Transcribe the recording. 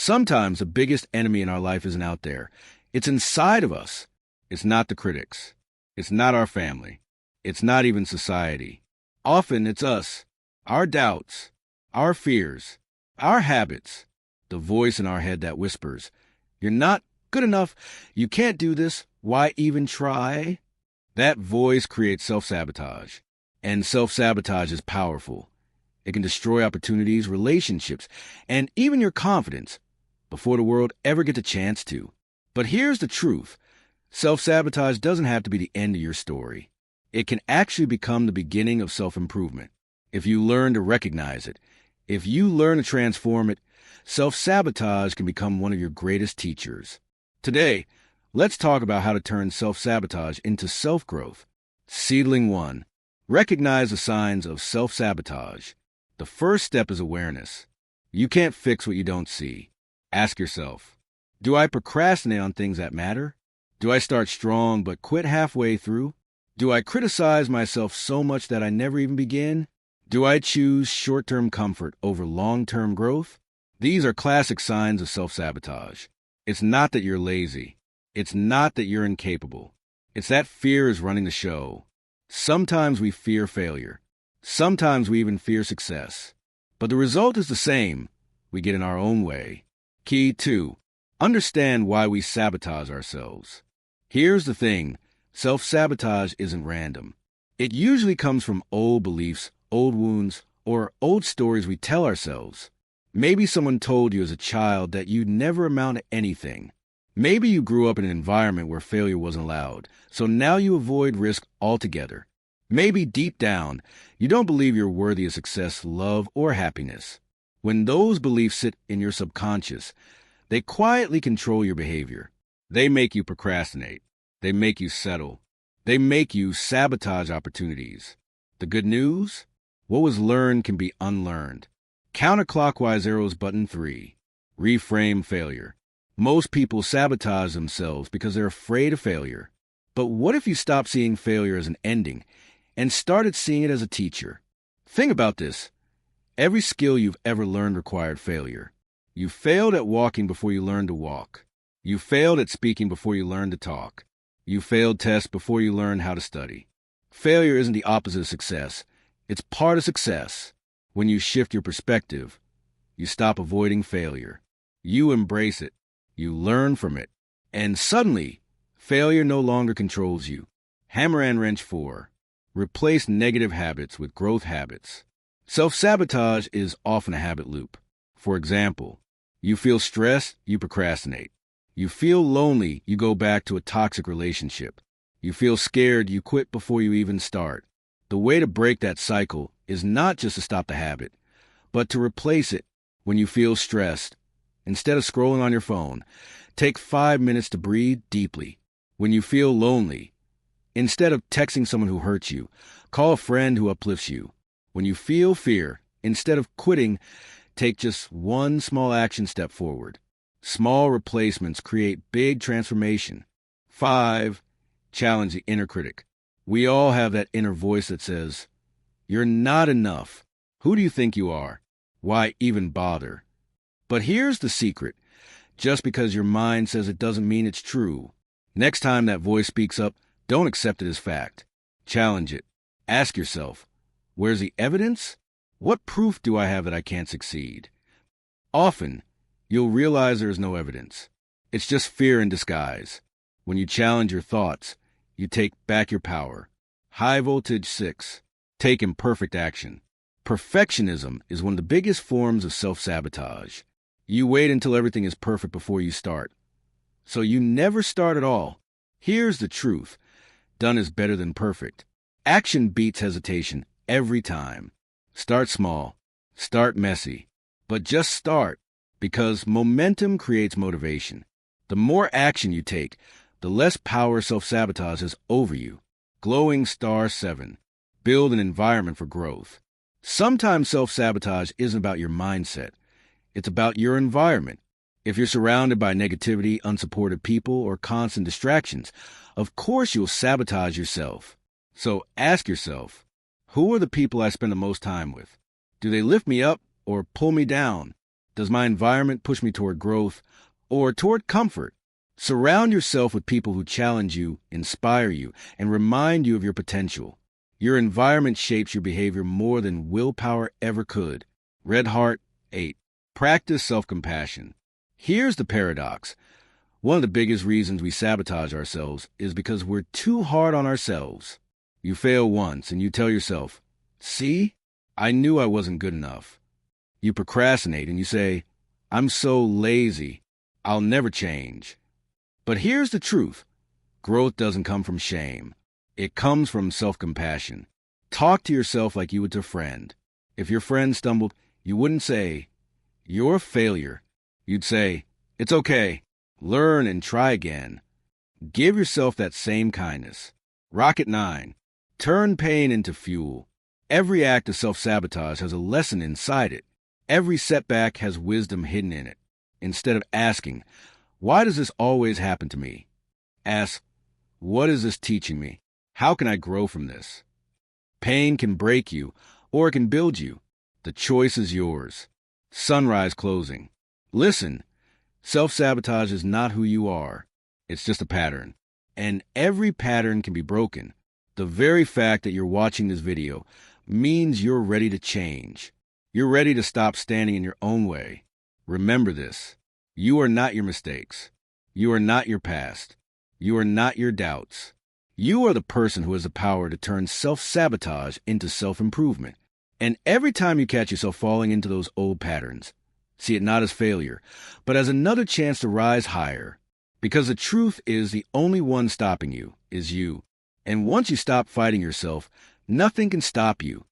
Sometimes the biggest enemy in our life isn't out there. It's inside of us. It's not the critics. It's not our family. It's not even society. Often it's us, our doubts, our fears, our habits, the voice in our head that whispers, "You're not good enough. You can't do this. Why even try?" That voice creates self-sabotage. And self-sabotage is powerful. It can destroy opportunities, relationships, and even your confidence before the world ever gets a chance to. But here's the truth. Self-sabotage doesn't have to be the end of your story. It can actually become the beginning of self-improvement. If you learn to recognize it, if you learn to transform it, self-sabotage can become one of your greatest teachers. Today, let's talk about how to turn self-sabotage into self-growth. Seedling 1. Recognize the signs of self-sabotage. The first step is awareness. You can't fix what you don't see. Ask yourself, do I procrastinate on things that matter? Do I start strong but quit halfway through? Do I criticize myself so much that I never even begin? Do I choose short-term comfort over long-term growth? These are classic signs of self-sabotage. It's not that you're lazy. It's not that you're incapable. It's that fear is running the show. Sometimes we fear failure. Sometimes we even fear success. But the result is the same. We get in our own way. Key 2. Understand why we sabotage ourselves. Here's the thing. Self-sabotage isn't random. It usually comes from old beliefs, old wounds, or old stories we tell ourselves. Maybe someone told you as a child that you'd never amount to anything. Maybe you grew up in an environment where failure wasn't allowed, so now you avoid risk altogether. Maybe deep down, you don't believe you're worthy of success, love, or happiness. When those beliefs sit in your subconscious, they quietly control your behavior. They make you procrastinate. They make you settle. They make you sabotage opportunities. The good news? What was learned can be unlearned. Counterclockwise arrows button 3. Reframe failure. Most people sabotage themselves because they're afraid of failure. But what if you stopped seeing failure as an ending and started seeing it as a teacher? Think about this. Every skill you've ever learned required failure. You failed at walking before you learned to walk. You failed at speaking before you learned to talk. You failed tests before you learned how to study. Failure isn't the opposite of success. It's part of success. When you shift your perspective, you stop avoiding failure. You embrace it. You learn from it. And suddenly, failure no longer controls you. Hammer and wrench 4. Replace negative habits with growth habits. Self-sabotage is often a habit loop. For example, you feel stressed, you procrastinate. You feel lonely, you go back to a toxic relationship. You feel scared, you quit before you even start. The way to break that cycle is not just to stop the habit, but to replace it. When you feel stressed, instead of scrolling on your phone, take 5 minutes to breathe deeply. When you feel lonely, instead of texting someone who hurts you, call a friend who uplifts you. When you feel fear, instead of quitting, take just one small action step forward. Small replacements create big transformation. 5. Challenge the inner critic. We all have that inner voice that says, "You're not enough. Who do you think you are? Why even bother?" But here's the secret. Just because your mind says it doesn't mean it's true. Next time that voice speaks up, don't accept it as fact. Challenge it. Ask yourself, where's the evidence? What proof do I have that I can't succeed? Often, you'll realize there is no evidence. It's just fear in disguise. When you challenge your thoughts, you take back your power. High voltage 6. Take imperfect action. Perfectionism is one of the biggest forms of self-sabotage. You wait until everything is perfect before you start. So you never start at all. Here's the truth. Done is better than perfect. Action beats hesitation every time. Start small. Start messy. But just start, because momentum creates motivation. The more action you take, the less power self-sabotage has over you. Glowing star 7. Build an environment for growth. Sometimes self-sabotage isn't about your mindset. It's about your environment. If you're surrounded by negativity, unsupported people, or constant distractions, of course you'll sabotage yourself. So ask yourself, who are the people I spend the most time with? Do they lift me up or pull me down? Does my environment push me toward growth or toward comfort? Surround yourself with people who challenge you, inspire you, and remind you of your potential. Your environment shapes your behavior more than willpower ever could. Red Heart 8. Practice self-compassion. Here's the paradox. One of the biggest reasons we sabotage ourselves is because we're too hard on ourselves. You fail once and you tell yourself, "See, I knew I wasn't good enough." You procrastinate and you say, "I'm so lazy, I'll never change." But here's the truth. Growth doesn't come from shame. It comes from self-compassion. Talk to yourself like you would to a friend. If your friend stumbled, you wouldn't say, "You're a failure." You'd say, "It's okay. Learn and try again." Give yourself that same kindness. Rocket 9. Turn pain into fuel. Every act of self-sabotage has a lesson inside it. Every setback has wisdom hidden in it. Instead of asking, "Why does this always happen to me?" ask, "What is this teaching me? How can I grow from this?" Pain can break you, or it can build you. The choice is yours. Sunrise closing. Listen, self-sabotage is not who you are. It's just a pattern. And every pattern can be broken. The very fact that you're watching this video means you're ready to change. You're ready to stop standing in your own way. Remember this. You are not your mistakes. You are not your past. You are not your doubts. You are the person who has the power to turn self-sabotage into self-improvement. And every time you catch yourself falling into those old patterns, see it not as failure, but as another chance to rise higher. Because the truth is the only one stopping you is you. And once you stop fighting yourself, nothing can stop you.